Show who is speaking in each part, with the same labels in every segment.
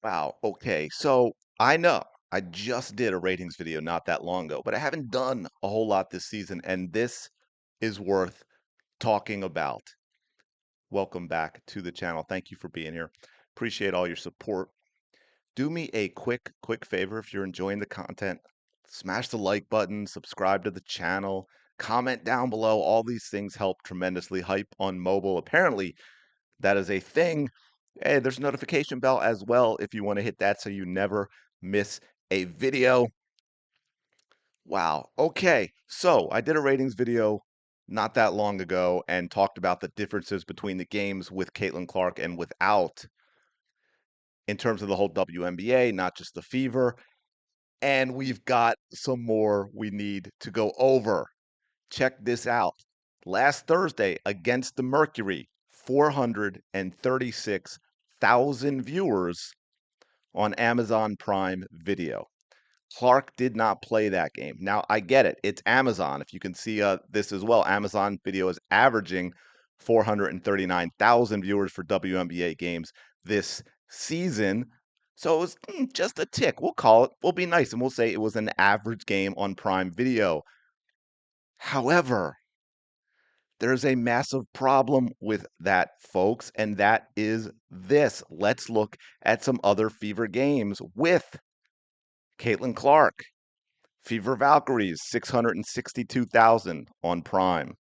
Speaker 1: Wow. Okay. So I know I just did a ratings video not that long ago, but I haven't done a whole lot this season, and this is worth talking about. Welcome back to the channel. Thank you for being here. Appreciate all your support. Do me a quick favor if you're enjoying the content. Smash the like button, subscribe to the channel, comment down below. All these things help tremendously. Hype on mobile. Apparently, that is a thing. Hey, there's a notification bell as well if you want to hit that so you never miss a video. Wow. Okay. So I did a ratings video not that long ago and talked about the differences between the games with Caitlin Clark and without in terms of the whole WNBA, not just the Fever. And we've got some more we need to go over. Check this out. Last Thursday against the Mercury, 436,000 viewers on Amazon Prime Video. Clark did not play that game. Now, I get it. It's Amazon. If you can see this as well, Amazon Video is averaging 439,000 viewers for WNBA games this season. So it was just a tick. We'll call it. We'll be nice and we'll say it was an average game on Prime Video. However, there's a massive problem with that, folks, and that is this. Let's look at some other Fever games with Caitlin Clark. Fever Valkyries, 662,000 on Prime.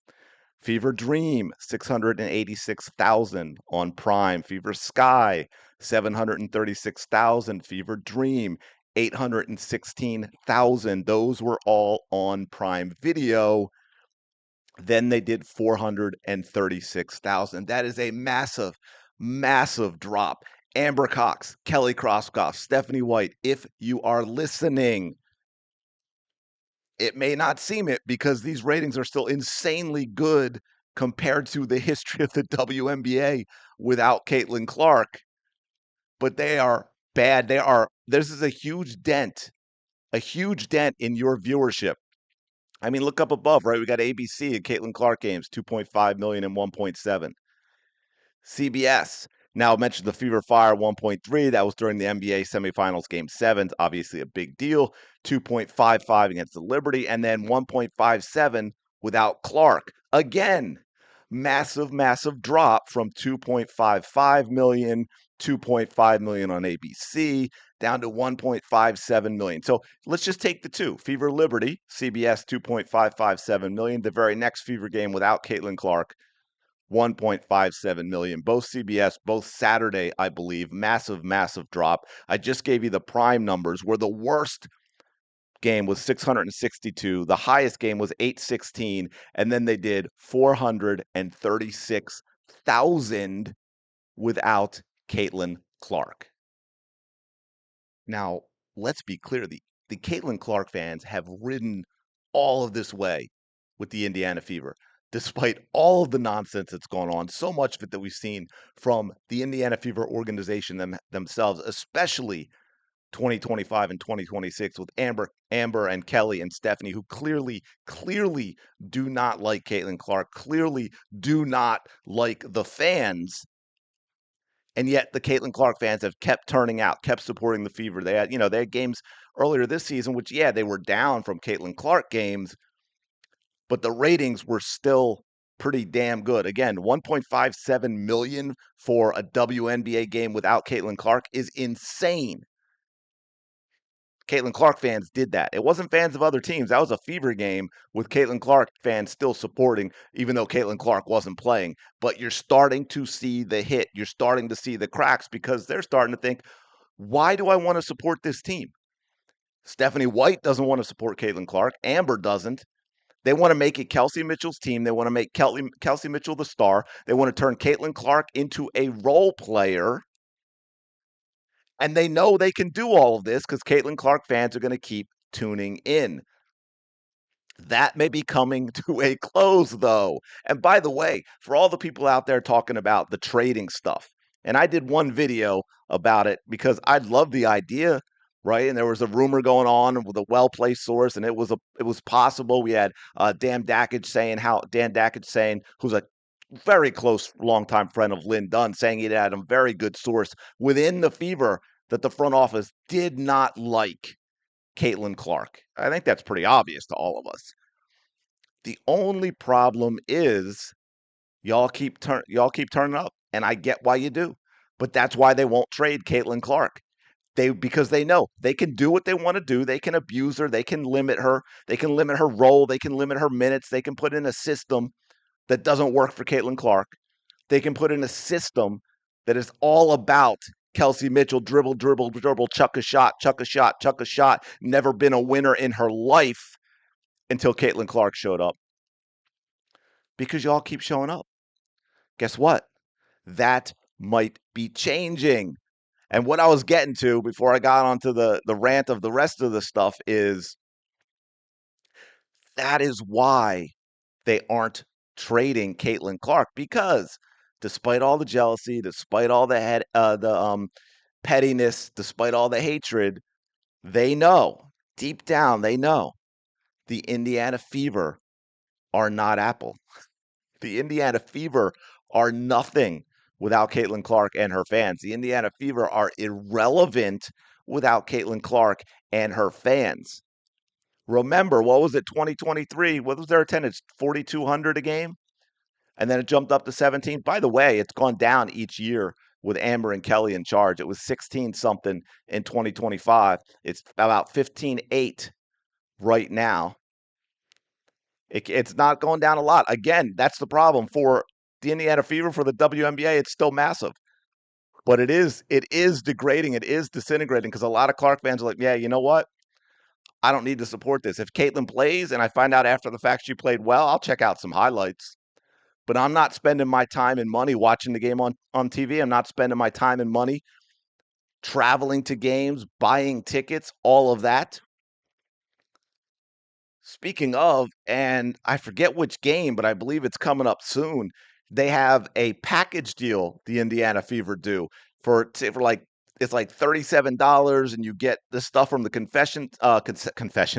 Speaker 1: Fever Dream, 686,000 on Prime. Fever Sky, 736,000. Fever Dream, 816,000. Those were all on Prime Video. Then they did 436,000. That is a massive drop. Amber Cox, Kelly Krauskopf, Stephanie White, if you are listening, it may not seem it because these ratings are still insanely good compared to the history of the WNBA without Caitlin Clark, but they are bad. This is a huge dent in your viewership. I mean, look up above, right? We got ABC and Caitlin Clark games, 2.5 million and 1.7. CBS. Now, I mentioned the Fever Fire 1.3. That was during the NBA semifinals, game 7. Obviously, a big deal. 2.55 against the Liberty, and then 1.57 without Clark. Again, massive drop from 2.55 million, 2.5 million on ABC, down to 1.57 million. So let's just take the two. Fever Liberty, CBS 2.557 million. The very next Fever game without Caitlin Clark, 1.57 million. Both CBS, both Saturday, I believe. Massive drop. I just gave you the Prime numbers, where the worst game was 662, the highest game was 816, and then they did 436,000 without Caitlin Clark. Now, let's be clear, the Caitlin Clark fans have ridden all of this way with the Indiana Fever, despite all of the nonsense that's gone on, so much of it that we've seen from the Indiana Fever organization themselves, especially 2025 and 2026 with Amber and Kelly and Stephanie, who clearly do not like Caitlin Clark, clearly do not like the fans. And yet the Caitlin Clark fans have kept turning out, kept supporting the Fever. They had games earlier this season, which, yeah, they were down from Caitlin Clark games, but the ratings were still pretty damn good. Again, 1.57 million for a WNBA game without Caitlin Clark is insane. Caitlin Clark fans did that. It wasn't fans of other teams. That was a Fever game with Caitlin Clark fans still supporting, even though Caitlin Clark wasn't playing. But you're starting to see the hit. You're starting to see the cracks because they're starting to think, why do I want to support this team? Stephanie White doesn't want to support Caitlin Clark. Amber doesn't. They want to make it Kelsey Mitchell's team. They want to make Kelsey Mitchell the star. They want to turn Caitlin Clark into a role player. And they know they can do all of this because Caitlin Clark fans are going to keep tuning in. That may be coming to a close, though. And by the way, for all the people out there talking about the trading stuff, and I did one video about it because I love the idea, right? And there was a rumor going on with a well-placed source, and it was possible. We had Dan Dakich saying, who's a very close longtime friend of Lynn Dunn, saying he had a very good source within the Fever that the front office did not like Caitlin Clark. I think that's pretty obvious to all of us. The only problem is y'all keep turning up, and I get why you do, but that's why they won't trade Caitlin Clark. Because they know they can do what they want to do. They can abuse her. They can limit her role. They can limit her minutes. They can put in a system that doesn't work for Caitlin Clark. They can put in a system that is all about Kelsey Mitchell, dribble, dribble, dribble, chuck a shot, chuck a shot, chuck a shot. Never been a winner in her life until Caitlin Clark showed up. Because y'all keep showing up. Guess what? That might be changing. And what I was getting to before I got onto the rant of the rest of the stuff is that is why they aren't trading Caitlin Clark, because despite all the jealousy, despite all the pettiness, despite all the hatred, they know deep down they know the Indiana Fever are not Apple. The Indiana Fever are nothing without Caitlin Clark and her fans. The Indiana Fever are irrelevant without Caitlin Clark and her fans. Remember, what was it, 2023? What was their attendance? 4,200 a game? And then it jumped up to 17. By the way, it's gone down each year with Amber and Kelly in charge. It was 16 something in 2025. It's about 15.8 right now. It's not going down a lot. Again, that's the problem for the Indiana Fever, for the WNBA. It's still massive, but it is degrading. It is disintegrating because a lot of Clark fans are like, yeah, you know what? I don't need to support this. If Caitlin plays and I find out after the fact she played well, I'll check out some highlights. But I'm not spending my time and money watching the game on TV. I'm not spending my time and money traveling to games, buying tickets, all of that. Speaking of, and I forget which game, but I believe it's coming up soon. They have a package deal, the Indiana Fever do, for like it's like $37, and you get the stuff from the confession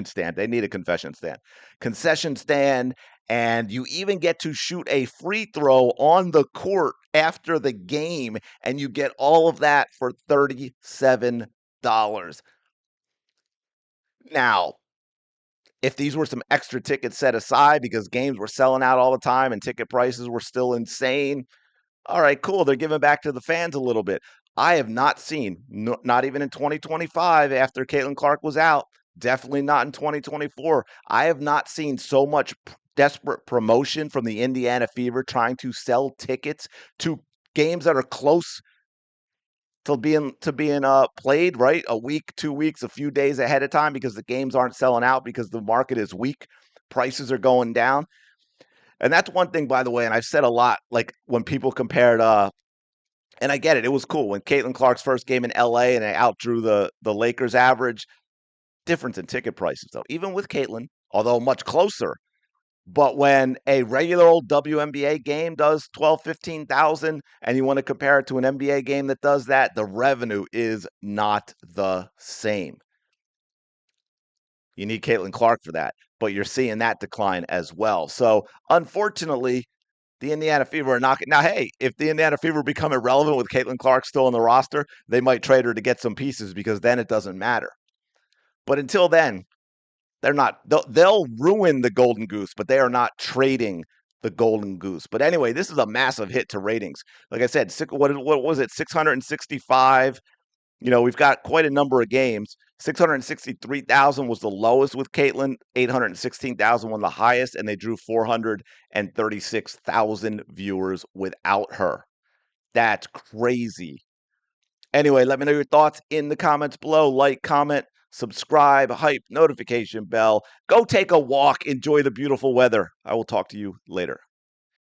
Speaker 1: stand. They need a confession stand. Concession stand, and you even get to shoot a free throw on the court after the game, and you get all of that for $37. Now, if these were some extra tickets set aside because games were selling out all the time and ticket prices were still insane, all right, cool. They're giving back to the fans a little bit. I have not seen, not even in 2025 after Caitlin Clark was out, definitely not in 2024. I have not seen so much desperate promotion from the Indiana Fever trying to sell tickets to games that are close to being played, right, a week, 2 weeks, a few days ahead of time, because the games aren't selling out because the market is weak, prices are going down. And that's one thing, by the way, and I've said a lot, like when people compared and I get it, it was cool when Caitlin Clark's first game in LA and they outdrew the Lakers average. Difference in ticket prices though, even with Caitlin, although much closer. But when a regular old WNBA game does 12, 15,000, and you want to compare it to an NBA game that does that, the revenue is not the same. You need Caitlin Clark for that, but you're seeing that decline as well. So unfortunately, the Indiana Fever are not. Now, hey, if the Indiana Fever become irrelevant with Caitlin Clark still on the roster, they might trade her to get some pieces because then it doesn't matter. But until then, they're not. They'll ruin the Golden Goose, but they are not trading the Golden Goose. But anyway, this is a massive hit to ratings. Like I said, what was it? 665. We've got quite a number of games. 663,000 was the lowest with Caitlin. 816,000 was the highest, and they drew 436,000 viewers without her. That's crazy. Anyway, let me know your thoughts in the comments below. Like, comment, subscribe, hype, notification bell. Go take a walk. Enjoy the beautiful weather. I will talk to you later.